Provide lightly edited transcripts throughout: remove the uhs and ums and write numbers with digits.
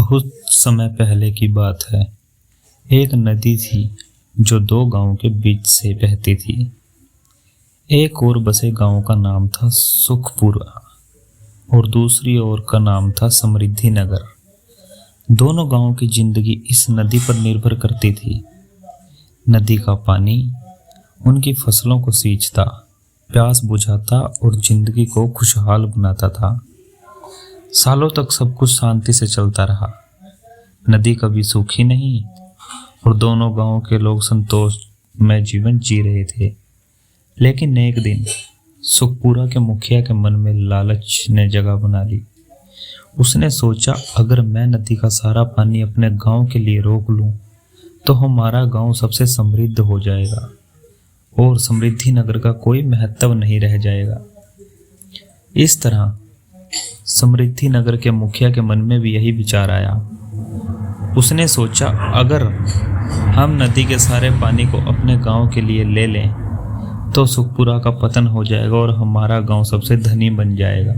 बहुत समय पहले की बात है। एक नदी थी जो दो गांवों के बीच से बहती थी। एक ओर बसे गांव का नाम था सुखपुरा और दूसरी ओर का नाम था समृद्धि नगर। दोनों गांवों की जिंदगी इस नदी पर निर्भर करती थी। नदी का पानी उनकी फसलों को सींचता, प्यास बुझाता और जिंदगी को खुशहाल बनाता था। सालों तक सब कुछ शांति से चलता रहा। नदी कभी सूखी नहीं और दोनों गांवों के लोग संतोष में जीवन जी रहे थे। लेकिन एक दिन सुखपुरा के मुखिया के मन में लालच ने जगह बना ली। उसने सोचा, अगर मैं नदी का सारा पानी अपने गांव के लिए रोक लूं तो हमारा गांव सबसे समृद्ध हो जाएगा और समृद्धि नगर का कोई महत्व नहीं रह जाएगा। इस तरह समृद्धि नगर के मुखिया के मन में भी यही विचार आया। उसने सोचा, अगर हम नदी के सारे पानी को अपने गांव के लिए ले लें तो सुखपुरा का पतन हो जाएगा और हमारा गांव सबसे धनी बन जाएगा।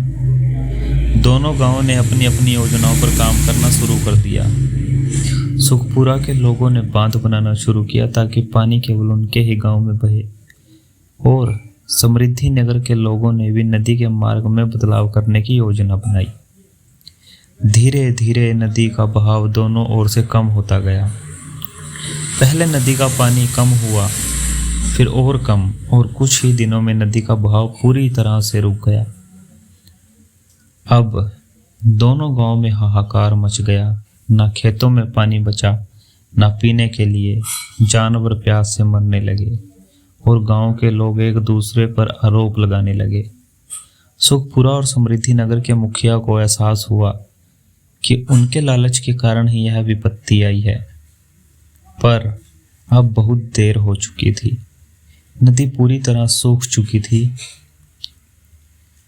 दोनों गांवों ने अपनी अपनी योजनाओं पर काम करना शुरू कर दिया। सुखपुरा के लोगों ने बांध बनाना शुरू किया ताकि पानी केवल उनके ही गांव में बहे और समृद्धि नगर के लोगों ने भी नदी के मार्ग में बदलाव करने की योजना बनाई। धीरे धीरे नदी का बहाव दोनों ओर से कम होता गया। पहले नदी का पानी कम हुआ, फिर और कम, और कुछ ही दिनों में नदी का बहाव पूरी तरह से रुक गया। अब दोनों गांव में हाहाकार मच गया। ना खेतों में पानी बचा, ना पीने के लिए। जानवर प्यास से मरने लगे और गांव के लोग एक दूसरे पर आरोप लगाने लगे। सुखपुरा और समृद्धि नगर के मुखिया को एहसास हुआ कि उनके लालच के कारण ही यह विपत्ति आई है। पर अब बहुत देर हो चुकी थी। नदी पूरी तरह सूख चुकी थी।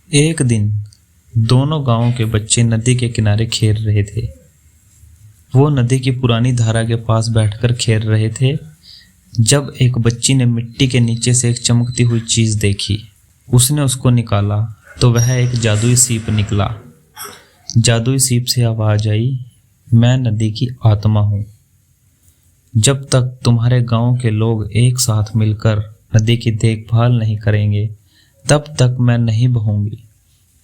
एक दिन दोनों गांवों के बच्चे नदी के किनारे खेल रहे थे। वो नदी की पुरानी धारा के पास बैठकर खेल रहे थे जब एक बच्ची ने मिट्टी के नीचे से एक चमकती हुई चीज देखी। उसने उसको निकाला तो वह एक जादुई सीप निकला। जादुई सीप से आवाज आई, मैं नदी की आत्मा हूँ। जब तक तुम्हारे गांव के लोग एक साथ मिलकर नदी की देखभाल नहीं करेंगे तब तक मैं नहीं बहूंगी।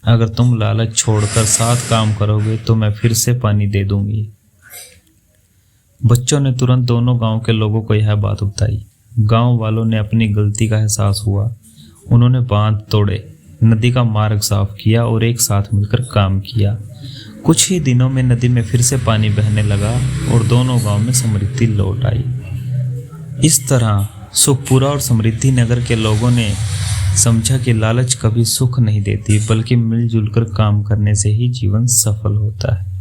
अगर तुम लालच छोड़कर साथ काम करोगे तो मैं फिर से पानी दे दूंगी। बच्चों ने तुरंत दोनों गांव के लोगों को यह बात बताई। गांव वालों ने अपनी गलती का एहसास हुआ। उन्होंने बांध तोड़े, नदी का मार्ग साफ किया और एक साथ मिलकर काम किया। कुछ ही दिनों में नदी में फिर से पानी बहने लगा और दोनों गांव में समृद्धि लौट आई। इस तरह सुखपुरा और समृद्धि नगर के लोगों ने समझा कि लालच कभी सुख नहीं देती, बल्कि मिलजुल कर काम करने से ही जीवन सफल होता है।